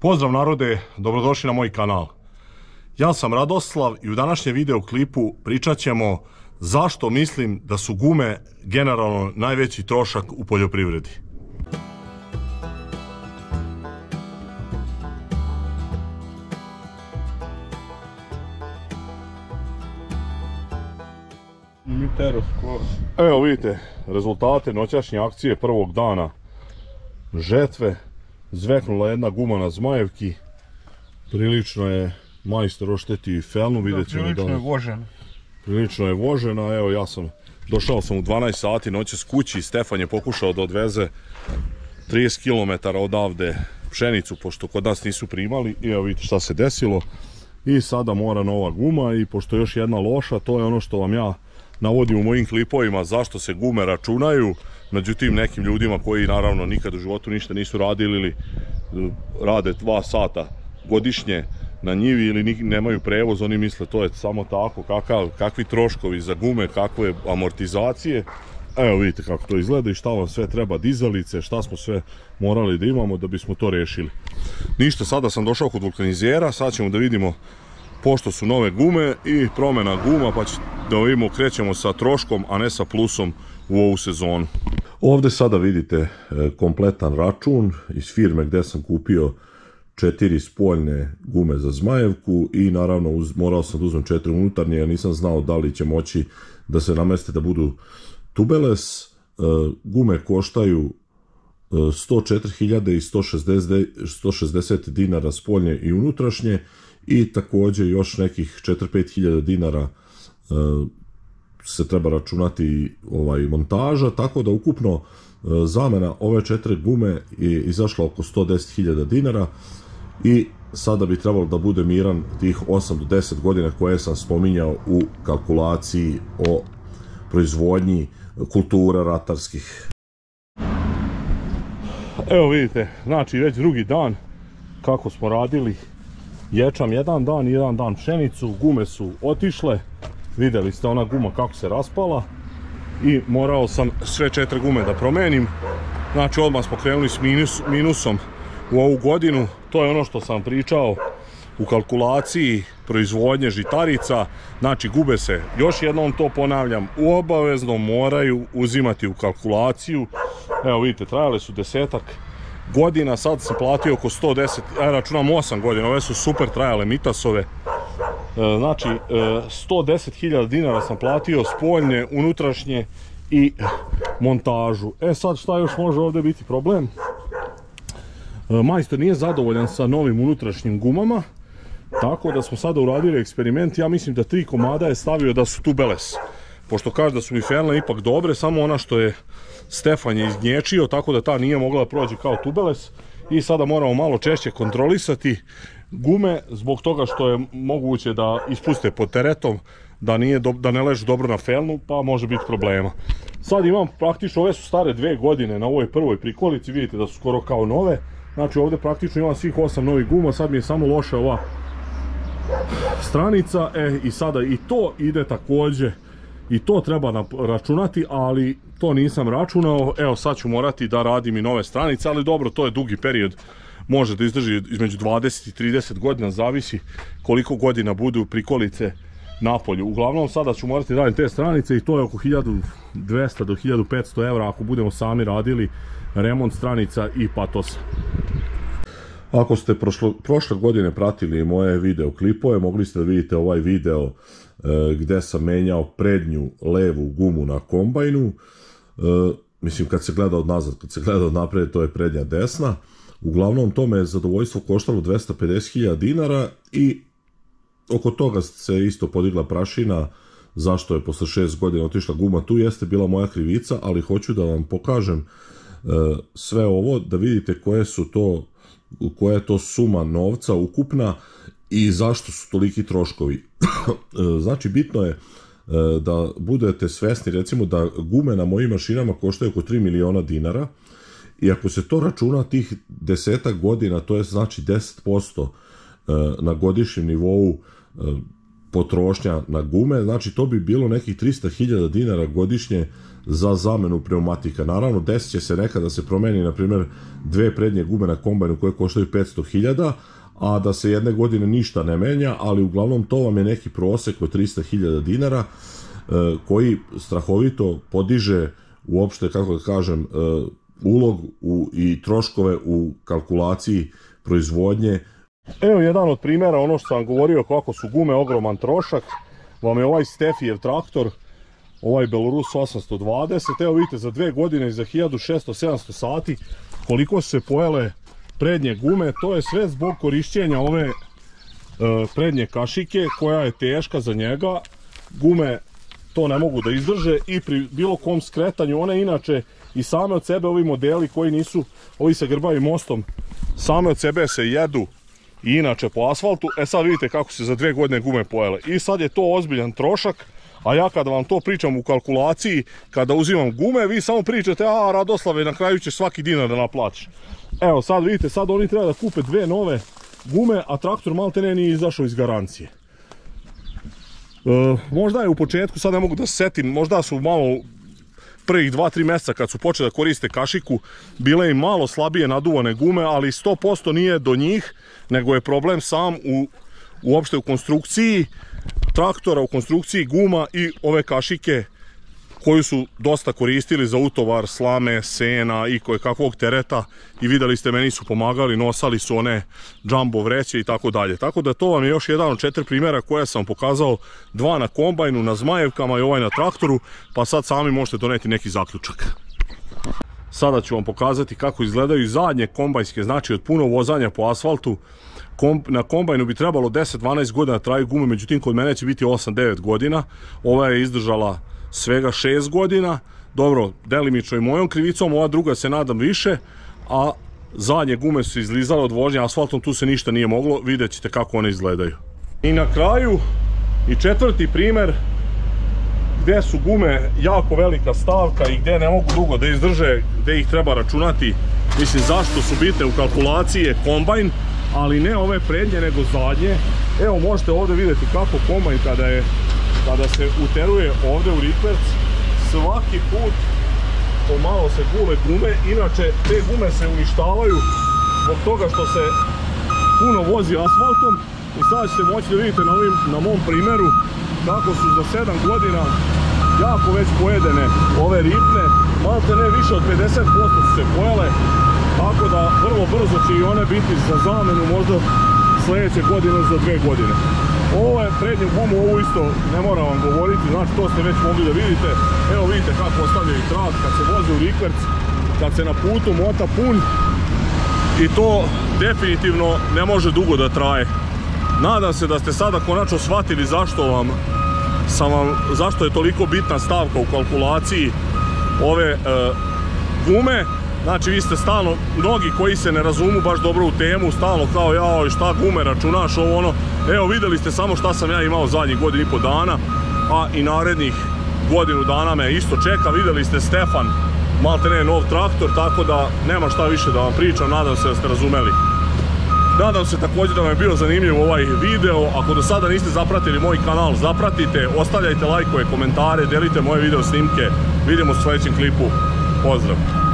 Pozdrav narode, dobrodošli na moj kanal. Ja sam Radoslav i u današnjem videoklipu pričat ćemo zašto mislim da su gume generalno najveći trošak u poljoprivredi. Evo vidite rezultate noćašnje akcije prvog dana žetve. Zveknula jedna guma na zmajevki. Prilično je majstor oštetio i felnu, vidjet ćemo danas. Prilično je vožena. Prilično je vožena, evo ja sam došao sam u 12 sati noćas kući, Stefan je pokušao da odveze 30 km odavde pšenicu, pošto kod nas nisu primali, i evo vidite šta se desilo. I sada mora nova guma, i pošto je još jedna loša, to je ono što vam ja navodim u mojim klipovima, zašto se gume računaju. Međutim, nekim ljudima koji naravno nikad u životu ništa nisu radili ili rade 2 sata godišnje na njivi ili nemaju prevoz, oni misle to je samo tako, kakvi troškovi za gume, kakve amortizacije. Evo vidite kako to izgleda i šta vam sve treba, dizalice, šta smo sve morali da imamo da bismo to rešili. Ništa, sada sam došao kod vulkanizera, sad ćemo da vidimo pošto su nove gume i promjena guma, pa da vidimo, krećemo sa troškom, a ne sa plusom u ovu sezonu. Ovdje sada vidite kompletan račun iz firme gdje sam kupio 4 spoljne gume za zmajevku i naravno morao sam da uzmem 4 unutarnje, jer nisam znao da li će moći da se nameste da budu tubeless. Gume koštaju 104.000 i 160 dinara spoljne i unutrašnje, i također još nekih 4-5.000 dinara se treba računati montaža, tako da ukupno zamena ove 4 gume je izašla oko 110.000 dinara i sada bi trebalo da bude miran tih 8 do 10 godina koje sam spominjao u kalkulaciji o proizvodnji kultura ratarskih. Evo vidite, znači već drugi dan kako smo radili. Ječam jedan dan pšenicu, gume su otišle, vidjeli ste ona guma kako se raspala i morao sam sve 4 gume da promenim. Znači odmah smo krenuli s minusom u ovu godinu, to je ono što sam pričao u kalkulaciji proizvodnje žitarica. Znači gube se, još jednom to ponavljam, obavezno moraju uzimati u kalkulaciju. Evo vidite, trajale su 10-ak godina, sad sam platio oko 110, računam 8 godina, ove su super trajale mitasove. Znači 110.000 dinara sam platio spoljne, unutrašnje i montažu. Sad šta još može ovdje biti problem? Majstor nije zadovoljan sa novim unutrašnjim gumama, tako da smo sada uradili eksperiment. Ja mislim da 3 komada je stavio da su tubeless, pošto kaže da su mi felne ipak dobre, samo ona što je Stefan je izgnječio, tako da ta nije mogla da prođe kao tubeless. I sada moramo malo češće kontrolisati gume, zbog toga što je moguće da ispuste pod teretom, da ne ležu dobro na felnu, pa može biti problema. Sad imam praktično, ove su stare 2 godine na ovoj prvoj prikolici, vidite da su skoro kao nove. Znači ovdje praktično imam svih 8 novih guma, sad mi je samo loša ova stranica, i sada i to ide također, i to treba računati, ali to nisam računao. Evo sad ću morati da radim i nove stranice, ali dobro, to je dugi period, može da izdrži između 20 i 30 godina, zavisi koliko godina budu prikolice na polju. Uglavnom sada ću morati da radim te stranice i to je oko 1200 do 1500 evra ako budemo sami radili remont stranica i patosa. Ako ste prošle godine pratili moje videoklipove, mogli ste da vidite ovaj video gdje sam menjao prednju levu gumu na kombajnu. Mislim, kad se gleda od nazad, kad se gleda od napred, to je prednja desna. Uglavnom, to me je zadovoljstvo koštalo 250.000 dinara i oko toga se isto podigla prašina zašto je posle 6 godina otišla guma. Tu jeste bila moja krivica, ali hoću da vam pokažem sve ovo, da vidite koja je to suma novca ukupna i zašto su toliki troškovi. Znači, bitno je da budete svesni, recimo da gume na mojim mašinama koštaju oko 3 miliona dinara, i ako se to računa tih 10 godina, to je znači 10% na godišnjem nivou potrošnja na gume, znači to bi bilo nekih 300.000 dinara godišnje za zamenu pneumatika. Naravno, desit će se nekada da se promeni, na primjer, dve prednje gume na kombajnu koje koštaju 500.000, a da se jedne godine ništa ne menja, ali uglavnom to vam je neki prosek od 300.000 dinara koji strahovito podiže uopšte, kako da kažem, ulog i troškove u kalkulaciji proizvodnje. Evo jedan od primjera, ono što sam govorio kako su gume ogroman trošak, vam je ovaj Stefijev traktor, ovaj Belorus 820, evo vidite za 2 godine i za 1600-700 sati koliko su se pojele prednje gume. To je sve zbog korišćenja ove prednje kašike koja je teška za njega. Gume to ne mogu da izdrže i pri bilo kom skretanju, one inače i same od sebe, ovi modeli koji nisu, ovi sa grbavim mostom, same od sebe se jedu i inače po asfaltu. Sad vidite kako se za 2 godine gume pojele i sad je to ozbiljan trošak. A ja kada vam to pričam u kalkulaciji, kada uzimam gume, vi samo pričate, a Radoslave, na kraju ćeš svaki dinar da naplatiš. Evo sad vidite, sad oni treba da kupe 2 nove gume, a traktor maltene nije izašao iz garancije. Možda je u početku, sad ne mogu da se setim, možda su malo prvih 2-3 mjeseca kad su počeli da koriste kašiku, bile im malo slabije naduvane gume, ali 100% nije do njih, nego je problem sam uopšte u konstrukciji traktora, u konstrukciji guma i ove kašike koju su dosta koristili za utovar slame, sena i kojekakvog tereta i vidjeli ste, meni su pomagali, nosali su one jumbo vreće i tako dalje. Tako da to vam je još jedan od 4 primjera koje sam pokazao, 2 na kombajnu, na zmajevkama i ovaj na traktoru, pa sad sami možete doneti neki zaključak. Sada ću vam pokazati kako izgledaju zadnje kombajnske, znači od puno vozanja po asfaltu. Na kombajnu bi trebalo 10-12 godina traju gume, međutim kod mene će biti 8-9 godina. Ova je izdržala svega 6 godina, dobro, delimično i mojom krivicom, ova druga se nadam više, a zadnje gume su izlizale od vožnje asfaltom, tu se ništa nije moglo, vidjet ćete kako one izgledaju. I na kraju, i 4. primjer, gdje su gume jako velika stavka i gdje ne mogu dugo da izdrže, gdje ih treba računati, mislim zašto su bitne u kalkulaciji je kombajn, ali ne ove prednje nego zadnje. Evo možete ovdje vidjeti kako kombajn kada se uteruje ovdje u rikverc, svaki put pomalo se gule gume, inače te gume se uništavaju zbog toga što se puno vozi asfaltom. I sad ćete moći da vidite na mom primjeru kako su za 7 godina jako već pojedene ove ripne, malte ne više od 50% su se pojele, tako da vrlo brzo će i one biti za zamenu možda sljedeće godine za 2 godine. Ovo je prednju gumu, ovo isto ne moram vam govoriti, znači to ste već mogli da vidite. Evo vidite kako ostavljaju trag kad se vozi u rikverc, kad se na putu mota pun i to definitivno ne može dugo da traje. Nadam se da ste sada konačno shvatili zašto je toliko bitna stavka u kalkulaciji ove gume. Znači vi ste stalno, mnogi koji se ne razumu baš dobro u temu, stalno kao jao šta gume računaš ovo ono. Evo vidjeli ste samo šta sam ja imao zadnjih 1,5 dana, a i narednih godinu dana me isto čeka. Vidjeli ste Stefan, malte ne nov traktor, tako da nema šta više da vam pričam, nadam se da ste razumeli. Nadam se također da vam je bio zanimljiv ovaj video. Ako do sada niste zapratili moj kanal, zapratite, ostavljajte lajkove, komentare, delite moje video snimke. Vidimo u sljedećem klipu. Pozdrav!